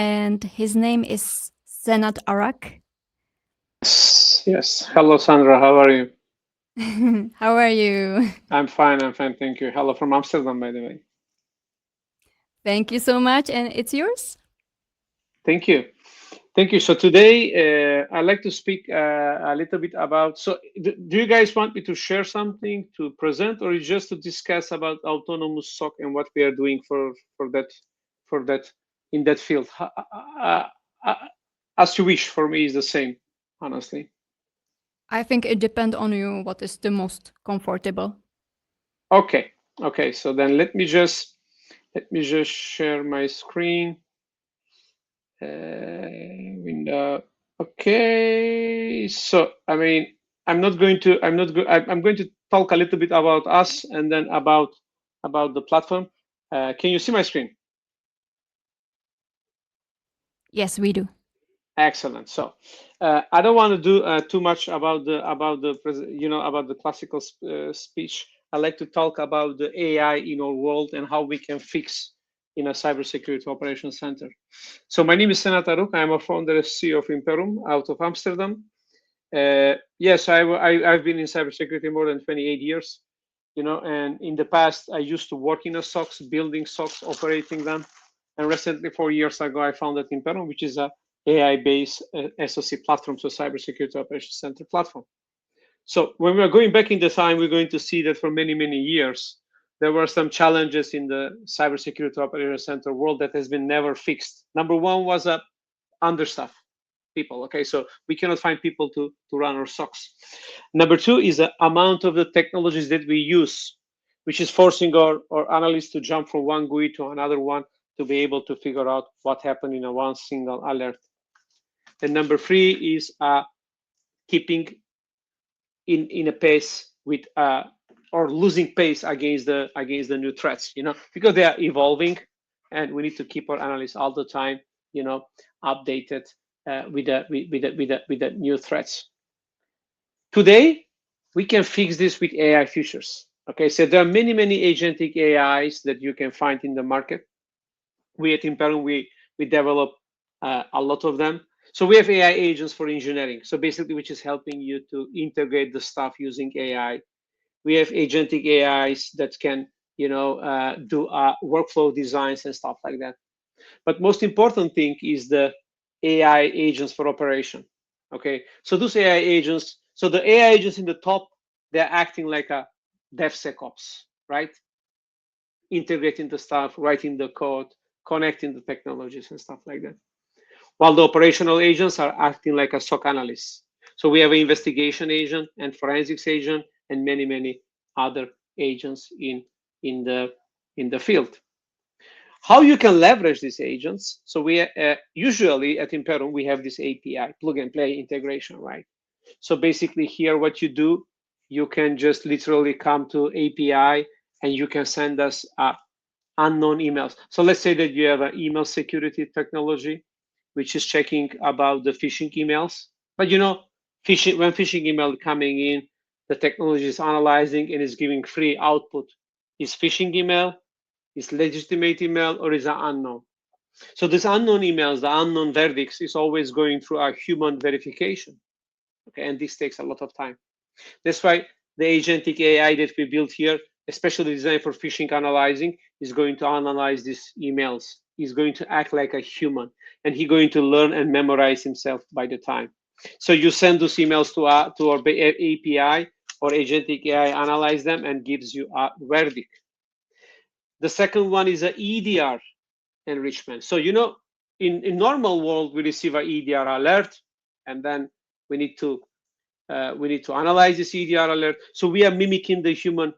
and his name is Senad Aruc. Yes. Hello, Sandra. How are you? How are you? I'm fine. I'm fine. Thank you. Hello from Amsterdam, by the way. Thank you so much, and it's yours? Thank you. Thank you. So today, I'd like to speak a little bit about. So, do you guys want me to share something to present, or is just to discuss about autonomous SOC and what we are doing for that in that field? Uh, as you wish. For me, is the same, honestly. I think it depends on you what is the most comfortable. Okay. Okay. So then let me just share my screen. Window. Okay. So I mean, I'm going to talk a little bit about us and then about the platform. Can you see my screen? Yes, we do. Excellent. So I don't want to do too much about the classical speech. I like to talk about the AI in our world and how we can fix in a cybersecurity operations center. So my name is Senad Aruc. I'm a founder and CEO of Imperum out of Amsterdam. Yes, I've been in cybersecurity more than 28 years, and in the past I used to work in a SOCs, building SOCs, operating them. And recently, 4 years ago, I founded Imperum, which is a AI-based SOC platform, so cybersecurity operations center platform. So when we are going back in the time, we're going to see that for many, many years, there were some challenges in the cybersecurity operations center world that has been never fixed. Number one was understaff people. Okay, so we cannot find people to run our SOCs. Number two is the amount of the technologies that we use, which is forcing our analysts to jump from one GUI to another one to be able to figure out what happened in a one single alert. And number three is keeping in a pace with or losing pace against the new threats, because they are evolving, and we need to keep our analysts all the time, updated with the new threats. Today, we can fix this with AI features. Okay, so there are many agentic AIs that you can find in the market. We at Imperum, we develop a lot of them. So we have AI agents for engineering. So basically, which is helping you to integrate the stuff using AI. We have agentic AIs that can, do workflow designs and stuff like that. But most important thing is the AI agents for operation. Okay, so those AI agents, so the AI agents in the top, they're acting like a DevSecOps, right? Integrating the stuff, writing the code, connecting the technologies and stuff like that. While the operational agents are acting like a SOC analyst. So we have an investigation agent and forensics agent and many other agents in the field. How you can leverage these agents? So we usually at Imperum we have this API plug and play integration, right? So basically here what you do, you can just literally come to API and you can send us unknown emails. So let's say that you have an email security technology, which is checking about the phishing emails. But when phishing email coming in, the technology is analyzing and is giving free output. Is phishing email, is legitimate email, or is it unknown? So this unknown emails, the unknown verdicts, is always going through a human verification. Okay, and this takes a lot of time. That's why the agentic AI that we built here, especially designed for phishing analyzing, is going to analyze these emails. He's going to act like a human, and he's going to learn and memorize himself by the time. So you send those emails to our API, or agentic AI analyze them and gives you a verdict. The second one is a EDR enrichment. So in normal world we receive a EDR alert, and then we need to analyze this EDR alert. So we are mimicking the human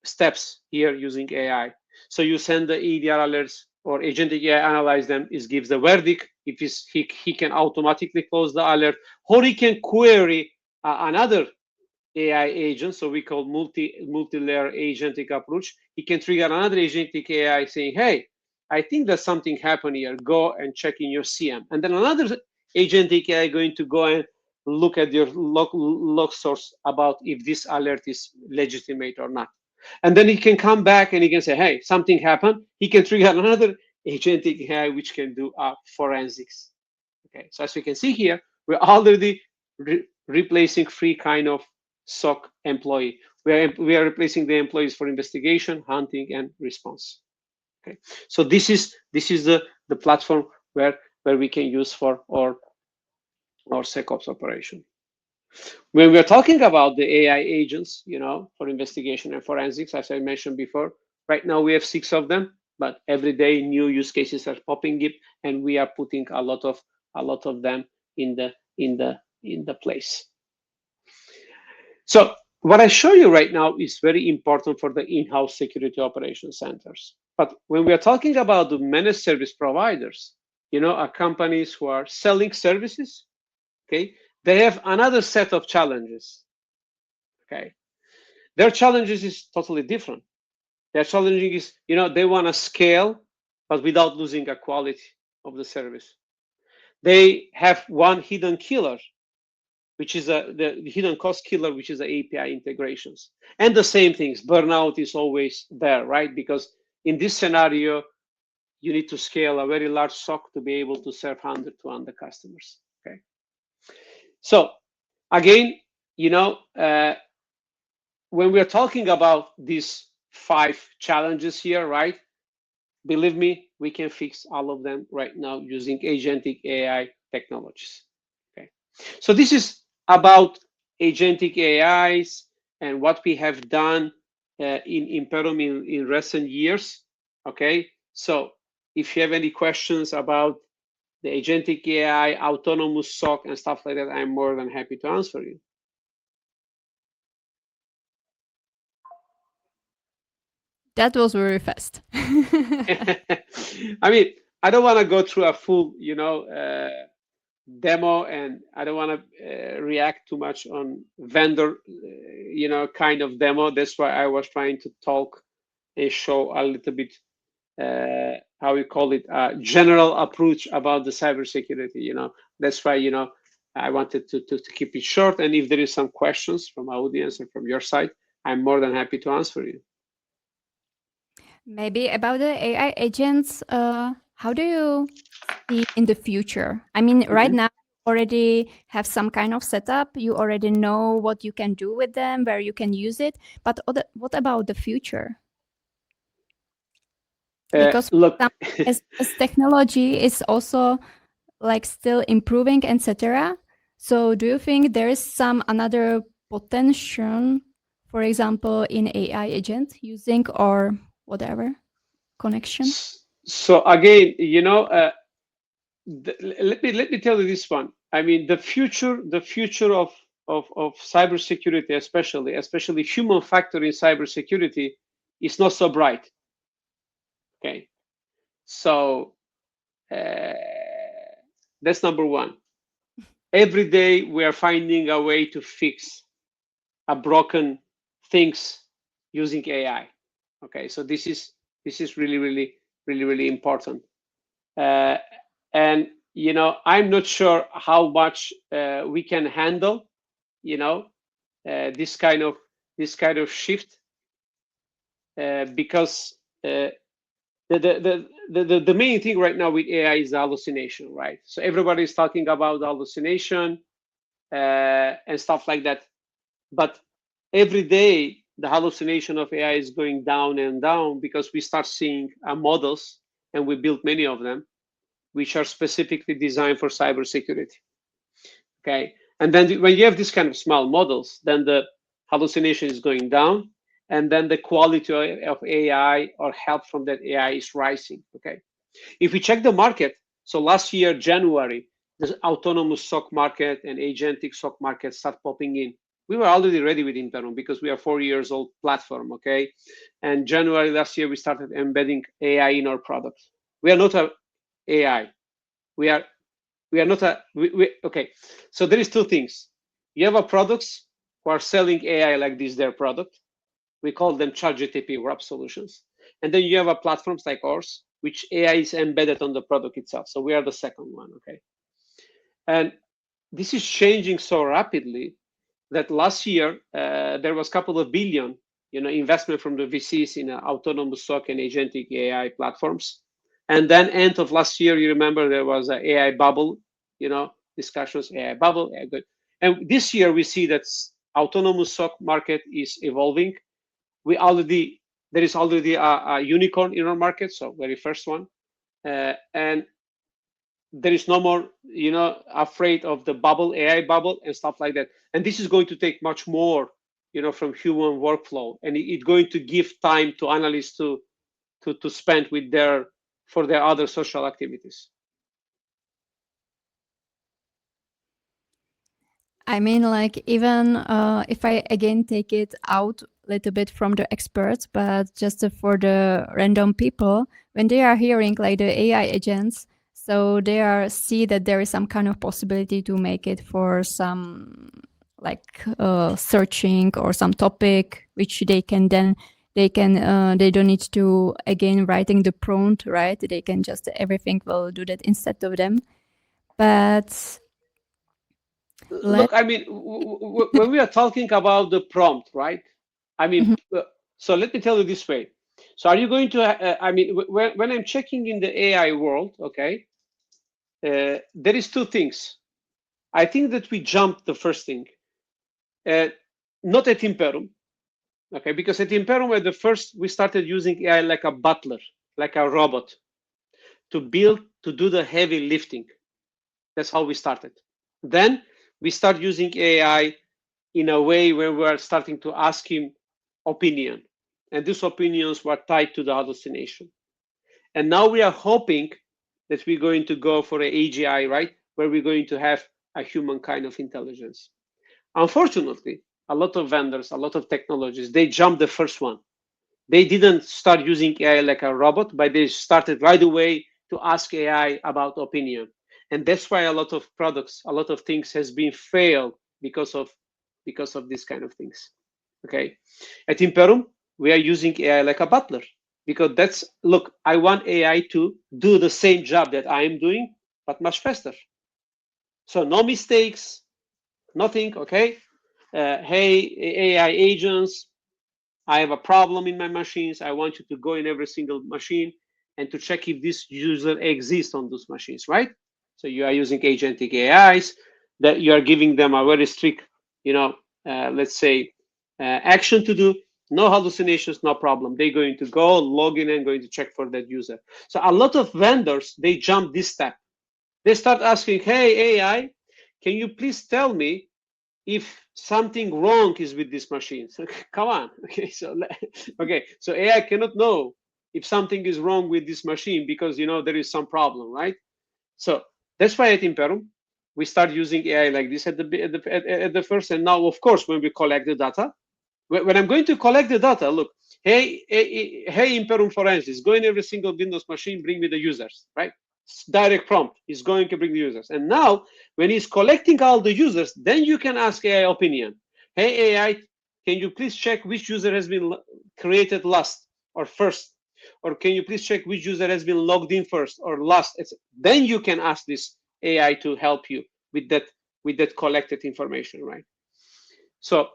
steps here using AI. So you send the EDR alerts, or agentic AI analyze them, it gives the verdict. If he can automatically close the alert, or he can query another AI agent, so we call multi-layer agentic approach. He can trigger another agentic AI saying, hey, I think that something happened here. Go and check in your CM. And then another agentic AI going to go and look at your log source about if this alert is legitimate or not. And then he can come back and he can say, hey, something happened. He can trigger another agentic AI which can do forensics. Okay, so as we can see here, we're already replacing three kind of SOC employee. We are replacing the employees for investigation, hunting, and response. Okay, so this is the platform where we can use for our SecOps operation. When we are talking about the AI agents, for investigation and forensics, as I mentioned before, right now we have 6 of them, but every day new use cases are popping up, and we are putting a lot of them in the place. So what I show you right now is very important for the in-house security operations centers. But when we are talking about the managed service providers, are companies who are selling services, okay, they have another set of challenges. Okay, their challenges is totally different. Their challenging is, they want to scale, but without losing the quality of the service. They have one hidden killer, which is the hidden cost killer, which is the API integrations. And the same things, burnout is always there, right? Because in this scenario, you need to scale a very large SOC to be able to serve 100 to 200 customers. Okay. So again, when we're talking about these 5 challenges here, right? Believe me, we can fix all of them right now using agentic AI technologies. Okay. So this is about agentic AIs and what we have done in Imperum in recent years. Okay. So if you have any questions about the agentic AI, autonomous SOC, and stuff like that, I'm more than happy to answer you. That was very fast. I mean, I don't want to go through a full, demo, and I don't want to react too much on vendor, kind of demo. That's why I was trying to talk and show a little bit, how we call it, general approach about the cybersecurity. That's why, I wanted to keep it short. And if there is some questions from our audience and from your side, I'm more than happy to answer you. Maybe about the AI agents, how do you see in the future? I mean, right now, you already have some kind of setup. You already know what you can do with them, where you can use it. But what about the future? Because Look, as technology is also like still improving, etc. So do you think there is some another potential, for example, in AI agent using or whatever connection? So again, let me tell you this one. I mean, the future of cybersecurity, especially human factor in cybersecurity, is not so bright. Okay, so that's number one. Every day we are finding a way to fix a broken things using AI. Okay, so this is really important. And I'm not sure how much we can handle, this kind of shift, because the main thing right now with AI is hallucination, right? So everybody is talking about hallucination and stuff like that, but every day the hallucination of AI is going down and down because we start seeing models, and we built many of them, which are specifically designed for cybersecurity. Okay, and then when you have this kind of small models, then the hallucination is going down, and then the quality of AI or help from that AI is rising. Okay, if we check the market, so last year January, the autonomous SOC market and agentic SOC market start popping in. We were already ready with Imperum because we are 4 years old platform. Okay, and January last year we started embedding AI in our product. We are not a AI. We are not a okay. So there is 2 things. You have a products who are selling AI like this, their product. We call them ChatGPT wrap solutions. And then you have a platforms like ours, which AI is embedded on the product itself. So we are the second one. Okay. And this is changing so rapidly that last year there was a couple of billion, investment from the VCs in autonomous SOC and agentic AI platforms. And then end of last year, you remember there was an AI bubble, discussions, AI bubble, AI good. And this year we see that autonomous SOC market is evolving. There is already a unicorn in our market, so very first one. And there is no more, afraid of the bubble, AI bubble and stuff like that. And this is going to take much more, from human workflow, and it's going to give time to analysts to spend for their other social activities. I mean, like, even if I again take it out a little bit from the experts, but just for the random people, when they are hearing like the AI agents, so they are see that there is some kind of possibility to make it for some like searching or some topic, which they can then they don't need to again writing the prompt, right? They can just everything will do that instead of them. But Look, I mean, when we are talking about the prompt, right? I mean, so let me tell you this way. So are you going to, I mean, when I'm checking in the AI world, okay, there is two things. I think that we jumped the first thing, not at Imperum, okay, because at Imperum, at the first, we started using AI like a butler, like a robot to do the heavy lifting. That's how we started. Then we start using AI in a way where we are starting to ask him opinion. And these opinions were tied to the hallucination. And now we are hoping that we're going to go for an AGI, right? Where we're going to have a human kind of intelligence. Unfortunately, a lot of vendors, a lot of technologies, they jumped the first one. They didn't start using AI like a robot, but they started right away to ask AI about opinion. And that's why a lot of products, a lot of things has been failed because of these kind of things. Okay. At Imperum, we are using AI like a butler because look, I want AI to do the same job that I am doing, but much faster. So no mistakes, nothing. Okay. Hey, AI agents, I have a problem in my machines. I want you to go in every single machine and to check if this user exists on those machines, right? So you are using agentic AIs that you are giving them a very strict, let's say, action to do. No hallucinations, no problem. They're going to go log in and going to check for that user. So a lot of vendors, they jump this step. They start asking, hey, AI, can you please tell me if something wrong is with these machines? Come on. Okay, so AI cannot know if something is wrong with this machine because there is some problem, right? So that's why at Imperum we start using AI like this at the first, and now of course when we collect the data, when I'm going to collect the data, look, hey Imperum Forensics, go in every single Windows machine, bring me the users, right? Direct prompt is going to bring the users. And now when he's collecting all the users, then you can ask AI opinion. Hey AI, can you please check which user has been created last or first? Or can you please check which user has been logged in first or last? Then you can ask this AI to help you with that collected information, right? So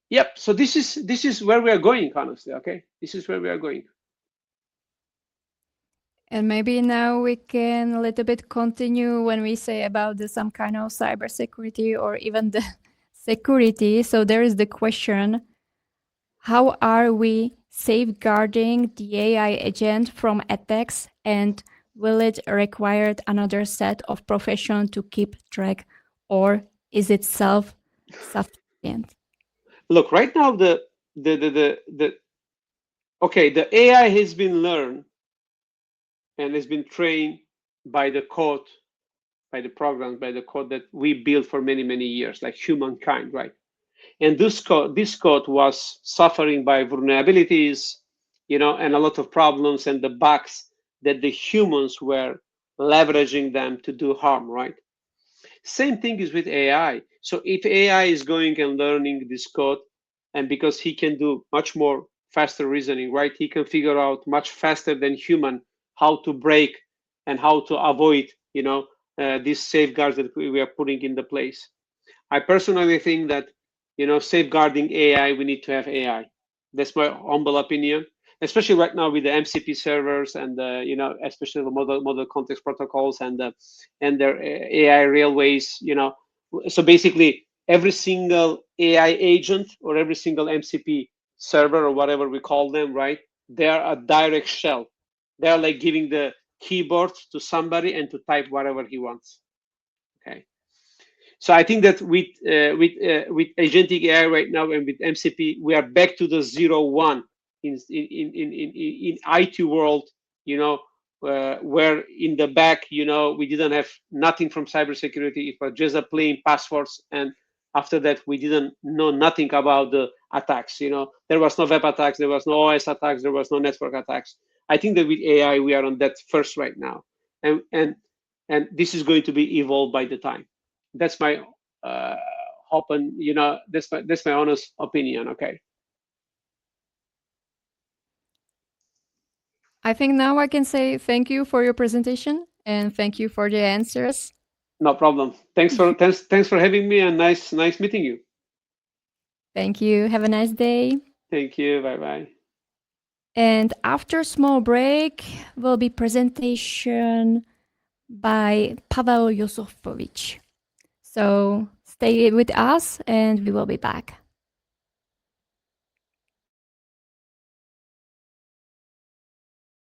yep, so this is where we are going, honestly. Okay, this is where we are going. And maybe now we can a little bit continue when we say about some kind of cybersecurity or even the security. So there is the question, how are we safeguarding the AI agent from attacks, and will it require another set of profession to keep track, or is it self-sufficient? Look, right now the okay, the AI has been learned and has been trained by the code, by the programs, by the code that we built for many years, like humankind, right? And this code was suffering by vulnerabilities, and a lot of problems and the bugs that the humans were leveraging them to do harm, right? Same thing is with AI. So if AI is going and learning this code, and because he can do much more faster reasoning, right? He can figure out much faster than human how to break and how to avoid, these safeguards that we are putting in the place. I personally think that, safeguarding AI, we need to have AI. That's my humble opinion. especially right now with the MCP servers and especially the model context protocols and their AI railways. So basically every single AI agent or every single MCP server or whatever we call them, right? They are a direct shell. They are like giving the keyboard to somebody and to type whatever he wants. Okay. So I think that with agentic AI right now and with MCP, we are back to the 0-1 in IT world. Where in the back, we didn't have nothing from cybersecurity. It was just a plain passwords, and after that, we didn't know nothing about the attacks. There was no web attacks, there was no OS attacks, there was no network attacks. I think that with AI, we are on that first right now, and this is going to be evolved by the time. That's my hope, and that's my honest opinion. Okay. I think now I can say thank you for your presentation and thank you for the answers. No problem. Thanks for having me, and nice meeting you. Thank you. Have a nice day. Thank you. Bye bye. And after a small break will be presentation by Pavel Yosofovich. So stay with us and we will be back.